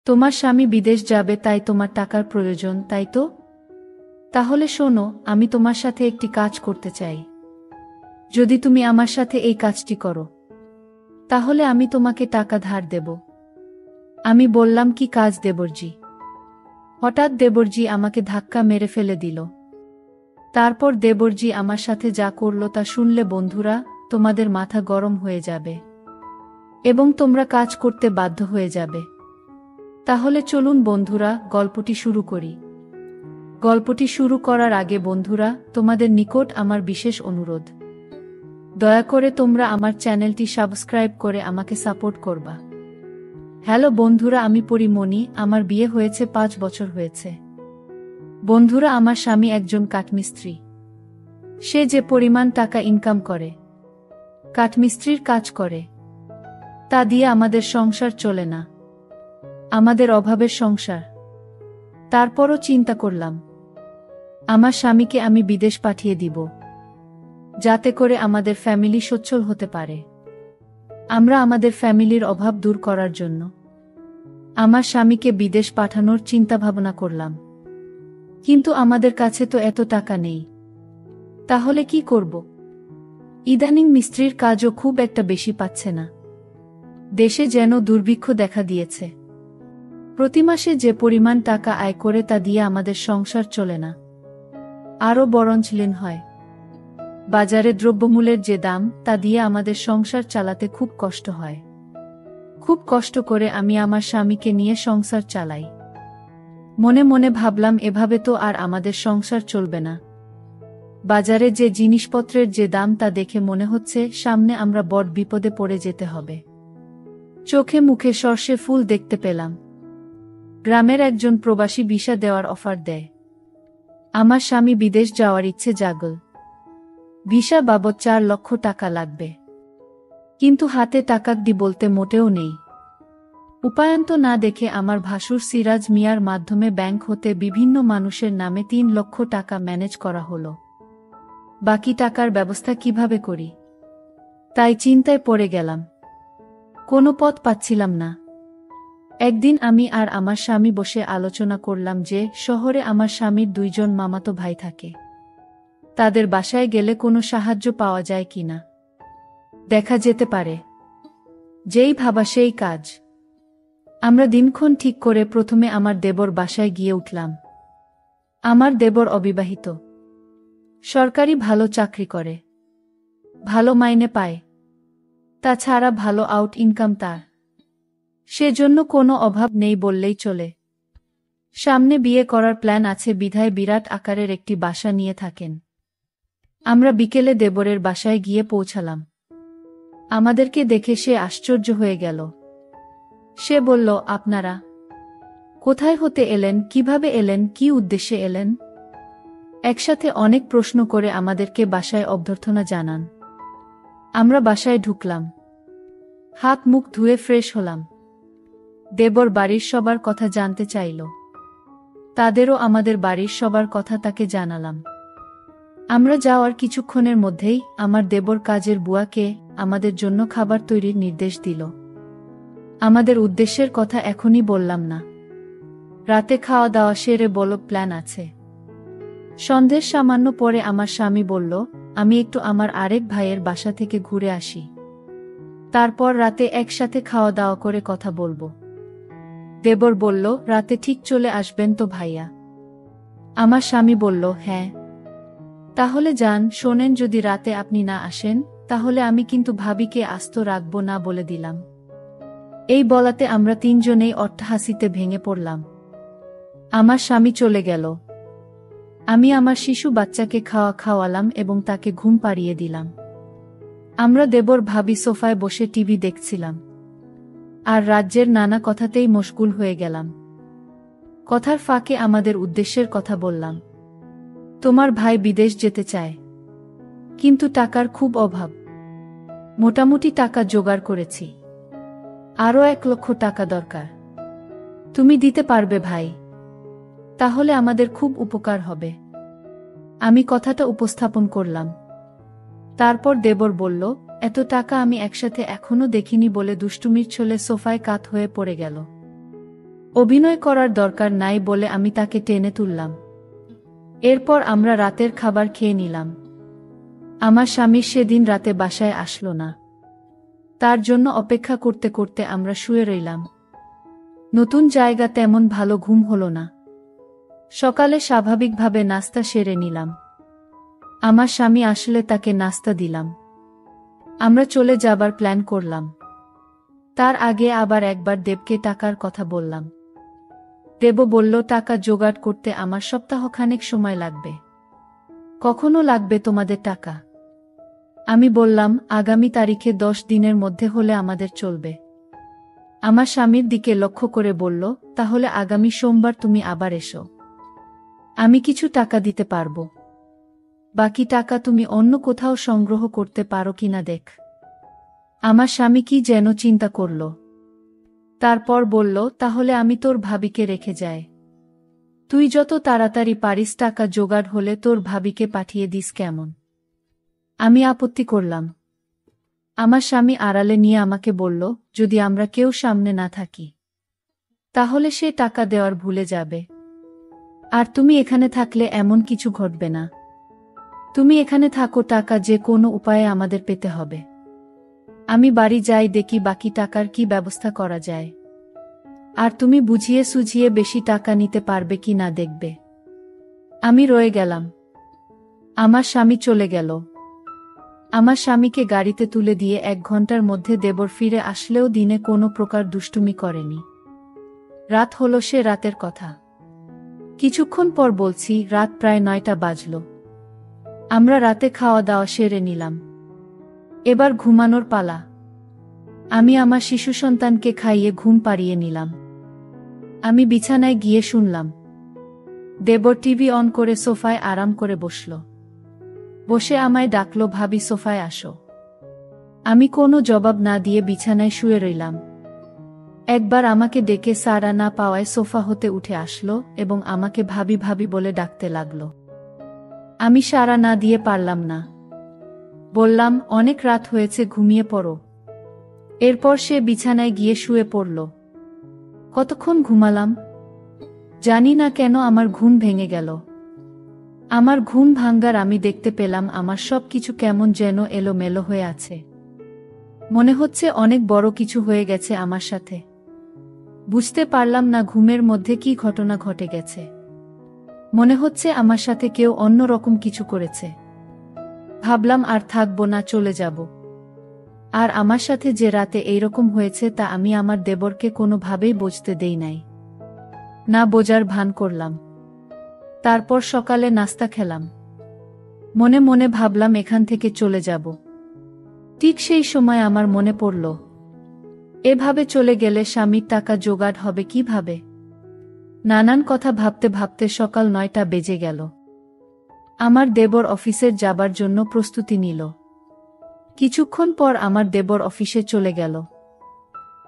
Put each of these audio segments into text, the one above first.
তোমার স্বামী বিদেশ যাবে তাই তোমার টাকার প্রয়োজন, তাই তো? তাহলে শোনো, আমি তোমার সাথে একটি কাজ করতে চাই। যদি তুমি আমার সাথে এই কাজটি করো, তাহলে আমি তোমাকে টাকা ধার দেব। আমি বললাম, কি কাজ দেবরজি? হঠাৎ দেবরজি আমাকে ধাক্কা মেরে ফেলে দিল। তারপর দেবরজি আমার সাথে যা করল তা শুনলে বন্ধুরা, তোমাদের মাথা গরম হয়ে যাবে এবং তোমরা কাজ করতে বাধ্য হয়ে যাবে। তাহলে চলুন বন্ধুরা, গল্পটি শুরু করি। গল্পটি শুরু করার আগে বন্ধুরা, তোমাদের নিকট আমার বিশেষ অনুরোধ, দয়া করে তোমরা আমার চ্যানেলটি সাবস্ক্রাইব করে আমাকে সাপোর্ট করবা। হ্যালো বন্ধুরা, আমি পরিমণি, আমার বিয়ে হয়েছে 5 বছর হয়েছে। বন্ধুরা, আমার স্বামী একজন কাঠমিস্ত্রি। সে যে পরিমাণ টাকা ইনকাম করে, কাঠমিস্ত্রির কাজ করে, তা দিয়ে আমাদের সংসার চলে না। আমাদের অভাবের সংসার। তারপরও চিন্তা করলাম, আমার স্বামীকে আমি বিদেশ পাঠিয়ে দিব, যাতে করে আমাদের ফ্যামিলি সচ্ছল হতে পারে। আমরা আমাদের ফ্যামিলির অভাব দূর করার জন্য আমার স্বামীকে বিদেশ পাঠানোর চিন্তাভাবনা করলাম। কিন্তু আমাদের কাছে তো এত টাকা নেই। তাহলে কি করব? ইদানিং মিস্ত্রির কাজও খুব একটা বেশি পাচ্ছে না। দেশে যেন দুর্ভিক্ষ দেখা দিয়েছে। প্রতি মাসে যে পরিমাণ টাকা আয় করে তা দিয়ে আমাদের সংসার চলে না, আরও বরঞ্চ ঋণ হয়। বাজারে দ্রব্যমূল্যের যে দাম, তা দিয়ে আমাদের সংসার চালাতে খুব কষ্ট হয়। খুব কষ্ট করে আমি আমার স্বামীকে নিয়ে সংসার চালাই। মনে মনে ভাবলাম, এভাবে তো আর আমাদের সংসার চলবে না। বাজারে যে জিনিসপত্রের যে দাম, তা দেখে মনে হচ্ছে সামনে আমরা বড় বিপদে পড়ে যেতে হবে। চোখে মুখে সর্ষে ফুল দেখতে পেলাম। গ্রামের একজন প্রবাসী ভিসা দেওয়ার অফার দেয়। আমার স্বামী বিদেশ যাওয়ার ইচ্ছে জাগল। ভিসা বাবদ 4 লক্ষ টাকা লাগবে। কিন্তু হাতে টাকা বলতে মোটেও নেই। উপায়ন্ত না দেখে আমার ভাসুর সিরাজ মিয়ার মাধ্যমে ব্যাংক হতে বিভিন্ন মানুষের নামে 3 লক্ষ টাকা ম্যানেজ করা হলো। বাকি টাকার ব্যবস্থা কিভাবে করি, তাই চিন্তায় পড়ে গেলাম। কোনো পথ পাচ্ছিলাম না। একদিন আমি আর আমার স্বামী বসে আলোচনা করলাম যে শহরে আমার স্বামীর 2 জন মামাতো ভাই থাকে। তাদের বাসায় গেলে কোনো সাহায্য পাওয়া যায় কিনা দেখা যেতে পারে। যেই ভাবা সেই কাজ। আমরা দিনক্ষণ ঠিক করে প্রথমে আমার দেবর বাসায় গিয়ে উঠলাম। আমার দেবর অবিবাহিত, সরকারি ভালো চাকরি করে, ভালো মাইনে পায়, তাছাড়া ভালো আউট ইনকাম তার। সেজন্য কোনো অভাব নেই বললেই চলে। সামনে বিয়ে করার প্ল্যান আছে বিধায় বিরাট আকারের একটি বাসা নিয়ে থাকেন। আমরা বিকেলে দেবরের বাসায় গিয়ে পৌঁছালাম। আমাদেরকে দেখে সে আশ্চর্য হয়ে গেল। সে বলল, আপনারা কোথায় হতে এলেন, কিভাবে এলেন, কি উদ্দেশ্যে এলেন? একসাথে অনেক প্রশ্ন করে আমাদেরকে বাসায় অভ্যর্থনা জানান। আমরা বাসায় ঢুকলাম, হাত মুখ ধুয়ে ফ্রেশ হলাম। দেবর বাড়ির সবার কথা জানতে চাইল। তাদেরও আমাদের বাড়ির সবার কথা তাকে জানালাম। আমরা যাওয়ার কিছুক্ষণের মধ্যেই আমার দেবর কাজের বুয়াকে আমাদের জন্য খাবার তৈরির নির্দেশ দিল। আমাদের উদ্দেশ্যের কথা এখনই বললাম না। রাতে খাওয়া দাওয়া সেরে বলল, প্ল্যান আছে। সন্ধ্যের সামান্য পরে আমার স্বামী বলল, আমি একটু আমার আরেক ভাইয়ের বাসা থেকে ঘুরে আসি। তারপর রাতে একসাথে খাওয়া দাওয়া করে কথা বলবো। দেবর বলল, রাতে ঠিক চলে আসবেন তো ভাইয়া? আমার স্বামী বলল, হ্যাঁ। তাহলে যান। শোনেন, যদি রাতে আপনি না আসেন, তাহলে আমি কিন্তু ভাবিকে আস্ত রাখব না বলে দিলাম। এই বলাতে আমরা 3 জনেই অট্টহাসিতে ভেঙে পড়লাম। আমার স্বামী চলে গেল। আমি আমার শিশু বাচ্চাকে খাওয়ালাম এবং তাকে ঘুম পাড়িয়ে দিলাম। আমরা দেবর ভাবি সোফায় বসে টিভি দেখছিলাম আর রাজ্যের নানা কথাতেই মশগুল হয়ে গেলাম। কথার ফাঁকে আমাদের উদ্দেশ্যের কথা বললাম। তোমার ভাই বিদেশ যেতে চায়, কিন্তু টাকার খুব অভাব। মোটামুটি টাকা জোগাড় করেছি, আরও 1 লক্ষ টাকা দরকার। তুমি দিতে পারবে ভাই? তাহলে আমাদের খুব উপকার হবে। আমি কথাটা উপস্থাপন করলাম। তারপর দেবর বলল, এত টাকা আমি একসাথে এখনো দেখিনি বলে দুষ্টুমির ছলে সোফায় কাত হয়ে পড়ে গেল। অভিনয় করার দরকার নাই বলে আমি তাকে টেনে তুললাম। এরপর আমরা রাতের খাবার খেয়ে নিলাম। আমার স্বামী সেদিন রাতে বাসায় আসলো না। তার জন্য অপেক্ষা করতে করতে আমরা শুয়ে রইলাম। নতুন জায়গা, তেমন ভালো ঘুম হলো না। সকালে স্বাভাবিকভাবে নাস্তা সেরে নিলাম। আমার স্বামী আসলে তাকে নাস্তা দিলাম। আমরা চলে যাবার প্ল্যান করলাম। তার আগে আবার একবার দেবকে টাকার কথা বললাম। দেব বলল, টাকা জোগাড় করতে আমার সপ্তাহখানেক সময় লাগবে। কখনো লাগবে তোমাদের টাকা? আমি বললাম, আগামী তারিখে 10 দিনের মধ্যে হলে আমাদের চলবে। আমার স্বামীর দিকে লক্ষ্য করে বলল, তাহলে আগামী সোমবার তুমি আবার এসো। আমি কিছু টাকা দিতে পারবো। বাকি টাকা তুমি অন্য কোথাও সংগ্রহ করতে পারো কিনা দেখ। আমার স্বামী কি যেন চিন্তা করল। তারপর বলল, তাহলে আমি তোর ভাবিকে রেখে যাই। তুই যত তাড়াতাড়ি পারিস টাকা জোগাড় হলে তোর ভাবিকে পাঠিয়ে দিস, কেমন? আমি আপত্তি করলাম। আমার স্বামী আড়ালে নিয়ে আমাকে বলল, যদি আমরা কেউ সামনে না থাকি তাহলে সে টাকা দেওয়ার ভুলে যাবে। আর তুমি এখানে থাকলে এমন কিছু ঘটবে না। তুমি এখানে থাকো, টাকা যে কোনো উপায়ে আমাদের পেতে হবে। আমি বাড়ি যাই, দেখি বাকি টাকার কি ব্যবস্থা করা যায়। আর তুমি বুঝিয়ে সুঝিয়ে বেশি টাকা নিতে পারবে কি না দেখবে। আমি রয়ে গেলাম। আমার স্বামী চলে গেল। আমার স্বামীকে গাড়িতে তুলে দিয়ে 1 ঘন্টার মধ্যে দেবর ফিরে আসলেও দিনে কোনো প্রকার দুষ্টুমি করেনি। রাত হলো, সে রাতের কথা। কিছুক্ষণ পর বলছি, রাত প্রায় 9টা বাজল। আমরা রাতে খাওয়া দাওয়া সেরে নিলাম। এবার ঘুমানোর পালা। আমি আমার শিশু সন্তানকে খাইয়ে ঘুম পাড়িয়ে নিলাম। আমি বিছানায় গিয়ে শুনলাম দেবর টিভি অন করে সোফায় আরাম করে বসল। বসে আমায় ডাকল, ভাবি সোফায় আসো। আমি কোনো জবাব না দিয়ে বিছানায় শুয়ে রইলাম। একবার আমাকে ডেকে সাড়া না পাওয়ায় সোফা হতে উঠে আসলো এবং আমাকে ভাবি ভাবি বলে ডাকতে লাগল। আমি সাড়া না দিয়ে পারলাম না। বললাম, অনেক রাত হয়েছে, ঘুমিয়ে পড়ো। এরপর সে বিছানায় গিয়ে শুয়ে পড়ল। কতক্ষণ ঘুমালাম জানি না, কেন আমার ঘুম ভেঙে গেল। আমার ঘুম ভাঙ্গার আমি দেখতে পেলাম আমার সবকিছু কেমন যেন এলোমেলো হয়ে আছে। মনে হচ্ছে অনেক বড় কিছু হয়ে গেছে আমার সাথে। বুঝতে পারলাম না ঘুমের মধ্যে কি ঘটনা ঘটে গেছে। মনে হচ্ছে আমার সাথে কেউ অন্য রকম কিছু করেছে। ভাবলাম আর থাকবো না, চলে যাব। আর আমার সাথে যে রাতে এইরকম হয়েছে তা আমি আমার দেবরকে কোনোভাবেই বুঝতে দেই নাই। না বোঝার ভান করলাম। তারপর সকালে নাস্তা খেলাম। মনে মনে ভাবলাম এখান থেকে চলে যাব। ঠিক সেই সময় আমার মনে পড়ল, এভাবে চলে গেলে স্বামীর টাকা জোগাড় হবে কিভাবে। নানান কথা ভাবতে ভাবতে সকাল 9টা বেজে গেল। আমার দেবর অফিসের যাবার জন্য প্রস্তুতি নিল। কিছুক্ষণ পর আমার দেবর অফিসে চলে গেল।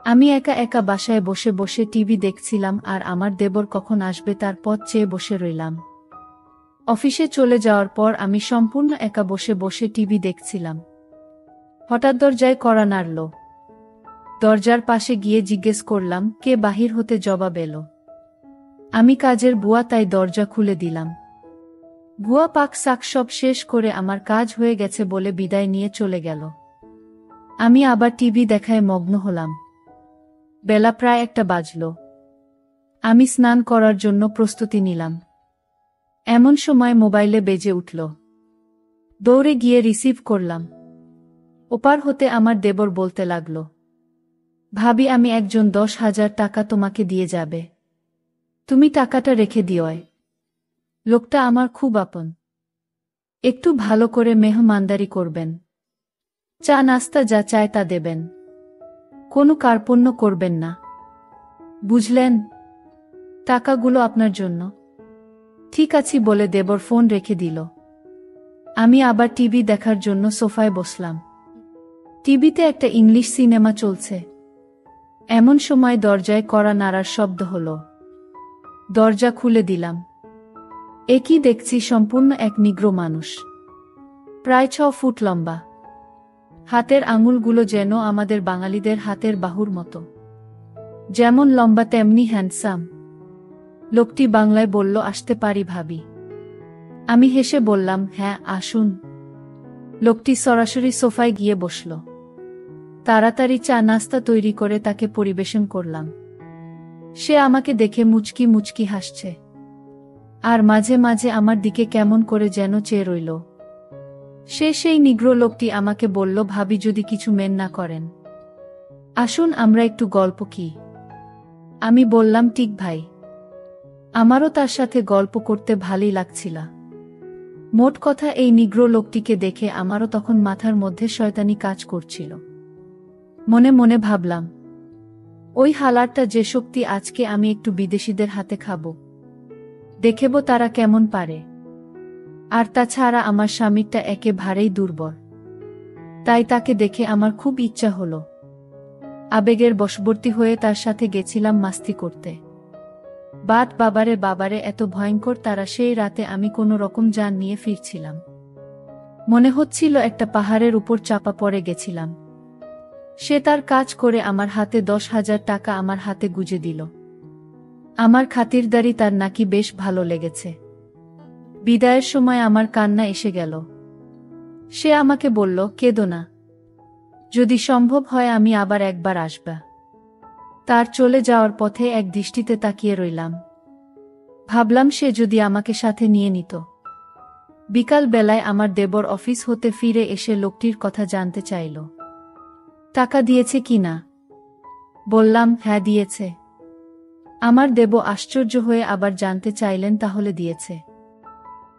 আমি একা একা বাসায় বসে বসে টিভি দেখছিলাম আর আমার দেবর কখন আসবে তার পথ চেয়ে বসে রইলাম। অফিসে চলে যাওয়ার পর আমি সম্পূর্ণ একা বসে বসে টিভি দেখছিলাম। হঠাৎ দরজায় কড়া নাড়ল। দরজার পাশে গিয়ে জিজ্ঞেস করলাম, কে বাহির হতে জবাব এলো। আমি কাজের বুয়া, তাই দরজা খুলে দিলাম। বুয়া পাক শাক সব শেষ করে আমার কাজ হয়ে গেছে বলে বিদায় নিয়ে চলে গেল। আমি আবার টিভি দেখায় মগ্ন হলাম। বেলা প্রায় 1টা বাজল। আমি স্নান করার জন্য প্রস্তুতি নিলাম। এমন সময় মোবাইলে বেজে উঠল। দৌড়ে গিয়ে রিসিভ করলাম। ওপার হতে আমার দেবর বলতে লাগল, ভাবি, আমি একজন 10,000 টাকা তোমাকে দিয়ে যাবে। তুমি টাকাটা রেখে দিওয়। লোকটা আমার খুব আপন। একটু ভালো করে মেহমানদারি করবেন। চা নাস্তা যা চায় তা দেবেন। কোনো কার্পণ্য করবেন না, বুঝলেন? টাকাগুলো আপনার জন্য। ঠিক আছে বলে দেবর ফোন রেখে দিল। আমি আবার টিভি দেখার জন্য সোফায় বসলাম। টিভিতে একটা ইংলিশ সিনেমা চলছে। এমন সময় দরজায় কড়া নাড়ার শব্দ হলো। দরজা খুলে দিলাম। একই দেখছি, সম্পূর্ণ এক নিগ্রো মানুষ, প্রায় 6 ফুট লম্বা। হাতের আঙুলগুলো যেন আমাদের বাঙালিদের হাতের বাহুর মতো। যেমন লম্বা তেমনি হ্যান্ডসাম। লোকটি বাংলায় বলল, আসতে পারি ভাবি? আমি হেসে বললাম, হ্যাঁ আসুন। লোকটি সরাসরি সোফায় গিয়ে বসল। তাড়াতাড়ি চা নাস্তা তৈরি করে তাকে পরিবেশন করলাম। সে আমাকে দেখে মুচকি মুচকি হাসছে, আর মাঝে মাঝে আমার দিকে কেমন করে যেন চেয়ে রইল। সেই নিগ্রো লোকটি আমাকে বলল, ভাবি যদি কিছু মেন না করেন, আসুন আমরা একটু গল্প কি। আমি বললাম, ঠিক ভাই। আমারও তার সাথে গল্প করতে ভালোই লাগছিল। মোট কথা, এই নিগ্রো লোকটিকে দেখে আমারও তখন মাথার মধ্যে শয়তানি কাজ করছিল। মনে মনে ভাবলাম, ওই হালারটা যে শক্তি, আজকে আমি একটু বিদেশিদের হাতে খাবো, দেখেব তারা কেমন পারে। আর তাছাড়া আমার স্বামীটা একেবারেই দুর্বল, তাই তাকে দেখে আমার খুব ইচ্ছা হলো। আবেগের বশবর্তী হয়ে তার সাথে গেছিলাম মাস্তি করতে। বাবারে বাবারে, এত ভয়ঙ্কর তারা! সেই রাতে আমি কোনো রকম জান নিয়ে ফিরছিলাম। মনে হচ্ছিল একটা পাহাড়ের উপর চাপা পড়ে গেছিলাম। সে তার কাজ করে আমার হাতে 10,000 টাকা আমার হাতে গুজে দিল। আমার খাতিরদারি তার নাকি বেশ ভালো লেগেছে। বিদায়ের সময় আমার কান্না এসে গেল। সে আমাকে বলল, কেঁদো না, যদি সম্ভব হয় আমি আবার একবার আসব। তার চলে যাওয়ার পথে এক দৃষ্টিতে তাকিয়ে রইলাম। ভাবলাম সে যদি আমাকে সাথে নিয়ে নিত। বিকাল বেলায় আমার দেবর অফিস হতে ফিরে এসে লোকটির কথা জানতে চাইল, টাকা দিয়েছে কিনা। বললাম, হ্যাঁ দিয়েছে। আমার দেব আশ্চর্য হয়ে আবার জানতে চাইলেন, তাহলে দিয়েছে?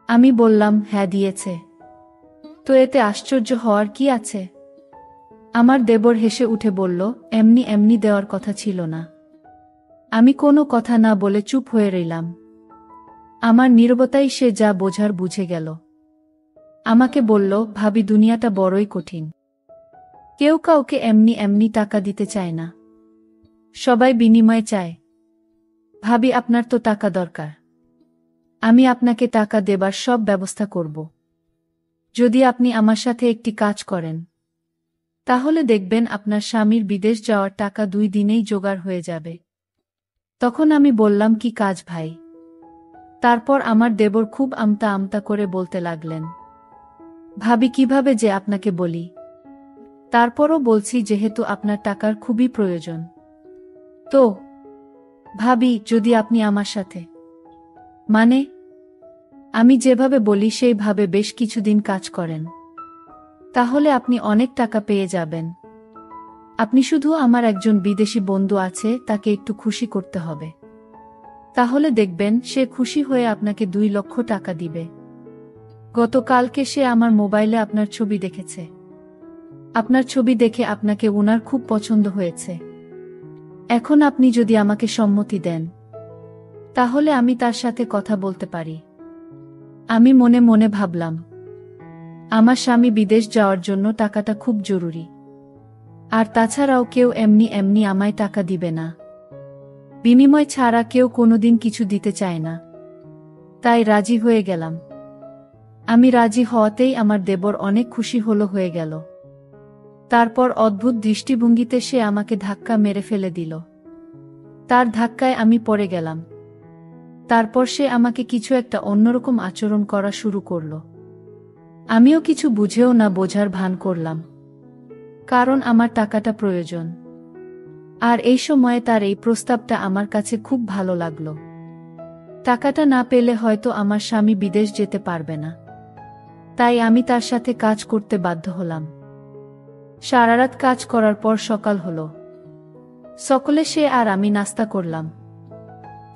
আমি বললাম, হ্যাঁ দিয়েছে। তো এতে আশ্চর্য হওয়ার কি আছে? আমার দেবর হেসে উঠে বলল, এমনি এমনি দেওয়ার কথা ছিল না। আমি কোনো কথা না বলে চুপ হয়ে রইলাম। আমার নীরবতাই সে যা বোঝার বুঝে গেল। আমাকে বলল, ভাবি, দুনিয়াটা বড়ই কঠিন। কেউ কাউকে এমনি এমনি টাকা দিতে চায় না, সবাই বিনিময় চায়। ভাবি, আপনার তো টাকা দরকার, আমি আপনাকে টাকা দেবার সব ব্যবস্থা করব। যদি আপনি আমার সাথে একটি কাজ করেন, তাহলে দেখবেন আপনার স্বামীর বিদেশ যাওয়ার টাকা 2 দিনেই জোগাড় হয়ে যাবে। তখন আমি বললাম, কি কাজ ভাই? তারপর আমার দেবর খুব আমতা আমতা করে বলতে লাগলেন, ভাবি কিভাবে যে আপনাকে বলি। তারপরও বলছি, যেহেতু আপনার টাকার খুবই প্রয়োজন। তো ভাবি, যদি আপনি আমার সাথে, মানে আমি যেভাবে বলি সেইভাবে বেশ কিছুদিন কাজ করেন, তাহলে আপনি অনেক টাকা পেয়ে যাবেন। আপনি শুধু, আমার একজন বিদেশি বন্ধু আছে, তাকে একটু খুশি করতে হবে। তাহলে দেখবেন সে খুশি হয়ে আপনাকে 2 লক্ষ টাকা দিবে। গতকালকে সে আমার মোবাইলে আপনার ছবি দেখেছে। আপনার ছবি দেখে আপনাকে উনার খুব পছন্দ হয়েছে। এখন আপনি যদি আমাকে সম্মতি দেন, তাহলে আমি তার সাথে কথা বলতে পারি। আমি মনে মনে ভাবলাম, আমার স্বামী বিদেশ যাওয়ার জন্য টাকাটা খুব জরুরি, আর তাছাড়াও কেউ এমনি এমনি আমায় টাকা দিবে না। বিনিময় ছাড়া কেউ কোনোদিন কিছু দিতে চায় না। তাই রাজি হয়ে গেলাম। আমি রাজি হওয়াতেই আমার দেবর অনেক খুশি হয়ে গেল। তারপর অদ্ভুত দৃষ্টিভঙ্গিতে সে আমাকে ধাক্কা মেরে ফেলে দিল। তার ধাক্কায় আমি পড়ে গেলাম। তারপর সে আমাকে কিছু একটা অন্যরকম আচরণ করা শুরু করল। আমিও কিছু বুঝেও না বোঝার ভান করলাম, কারণ আমার টাকাটা প্রয়োজন। আর এই সময়ে তার এই প্রস্তাবটা আমার কাছে খুব ভালো লাগলো। টাকাটা না পেলে হয়তো আমার স্বামী বিদেশ যেতে পারবে না। তাই আমি তার সাথে কাজ করতে বাধ্য হলাম। সারারাত কাজ করার পর সকাল হলো। সকলে সে আর আমি নাস্তা করলাম।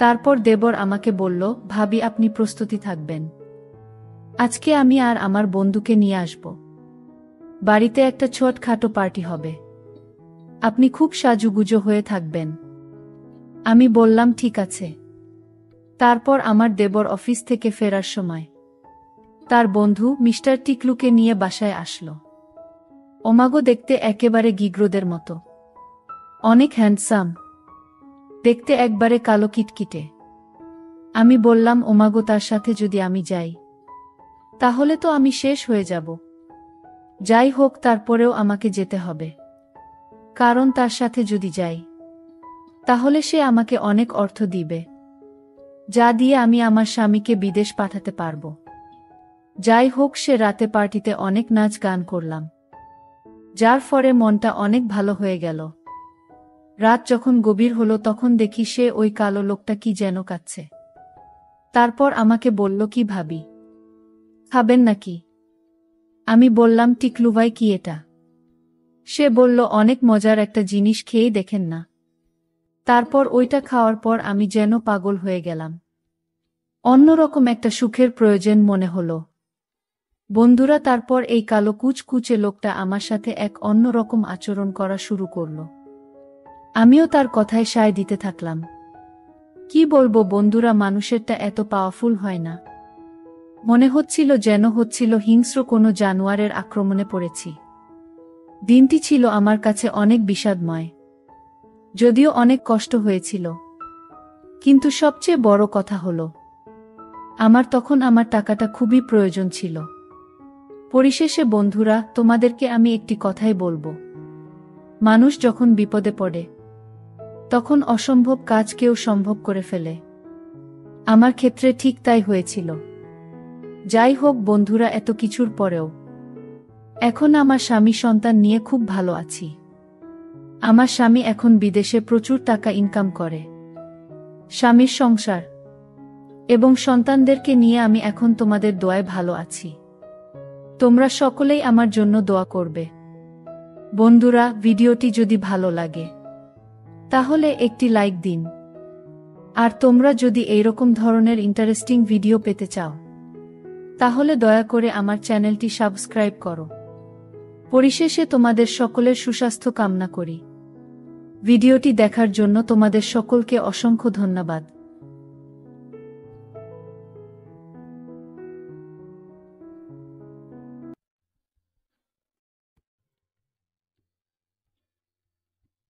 তারপর দেবর আমাকে বলল, ভাবি, আপনি প্রস্তুতি থাকবেন। আজকে আমি আর আমার বন্ধুকে নিয়ে আসব। বাড়িতে একটা ছোটখাটো পার্টি হবে। আপনি খুব সাজুগুজো হয়ে থাকবেন। আমি বললাম, ঠিক আছে। তারপর আমার দেবর অফিস থেকে ফেরার সময় তার বন্ধু মিস্টার টিকলুকে নিয়ে বাসায় আসলো। ওমাগো, দেখতে একেবারে গিগ্রোদের মতো, অনেক হ্যান্ডসাম, দেখতে একবারে কালো কিটকিটে। আমি বললাম, ওমাগো, তার সাথে যদি আমি যাই, তাহলে তো আমি শেষ হয়ে যাব। যাই হোক, তারপরেও আমাকে যেতে হবে, কারণ তার সাথে যদি যাই, তাহলে সে আমাকে অনেক অর্থ দিবে, যা দিয়ে আমি আমার স্বামীকে বিদেশ পাঠাতে পারব। যাই হোক, সে রাতে পার্টিতে অনেক নাচ গান করলাম, যার ফলে মনটা অনেক ভালো হয়ে গেল। রাত যখন গভীর হলো তখন দেখি সে ওই কালো লোকটা কি যেন কাচ্ছে। তারপর আমাকে বলল, কি ভাবি, খাবেন নাকি? আমি বললাম, টিকলু ভাই, কি এটা? সে বলল, অনেক মজার একটা জিনিস, খেয়েই দেখেন না। তারপর ওইটা খাওয়ার পর আমি যেন পাগল হয়ে গেলাম। অন্যরকম একটা সুখের প্রয়োজন মনে হলো। বন্ধুরা, তারপর এই কালো কুচকুচে লোকটা আমার সাথে এক অন্যরকম আচরণ করা শুরু করল। আমিও তার কথায় সায় দিতে থাকলাম। কি বলবো বন্ধুরা, মানুষেরটা এত পাওয়ারফুল হয় না। মনে হচ্ছিল যেন হিংস্র কোনো জানোয়ারের আক্রমণে পড়েছি। দিনটি ছিল আমার কাছে অনেক বিষাদময়, যদিও অনেক কষ্ট হয়েছিল। কিন্তু সবচেয়ে বড় কথা হলো, আমার তখন আমার টাকাটা খুবই প্রয়োজন ছিল। পরিশেষে বন্ধুরা, তোমাদেরকে আমি একটি কথাই বলবো, মানুষ যখন বিপদে পড়ে তখন অসম্ভব কাজ কেউ সম্ভব করে ফেলে। আমার ক্ষেত্রে ঠিক তাই হয়েছিল। যাই হোক বন্ধুরা, এত কিছুর পরেও এখন আমার স্বামী সন্তান নিয়ে খুব ভালো আছি। আমার স্বামী এখন বিদেশে প্রচুর টাকা ইনকাম করে। স্বামীর সংসার এবং সন্তানদেরকে নিয়ে আমি এখন তোমাদের দোয়ায় ভালো আছি। তোমরা সকলেই আমার জন্য দোয়া করবে। বন্ধুরা, ভিডিওটি যদি ভালো লাগে তাহলে একটি লাইক দিন। আর তোমরা যদি এইরকম ধরনের ইন্টারেস্টিং ভিডিও পেতে চাও তাহলে দয়া করে আমার চ্যানেলটি সাবস্ক্রাইব করো। পরিশেষে তোমাদের সকলের সুস্বাস্থ্য কামনা করি। ভিডিওটি দেখার জন্য তোমাদের সকলকে অসংখ্য ধন্যবাদ।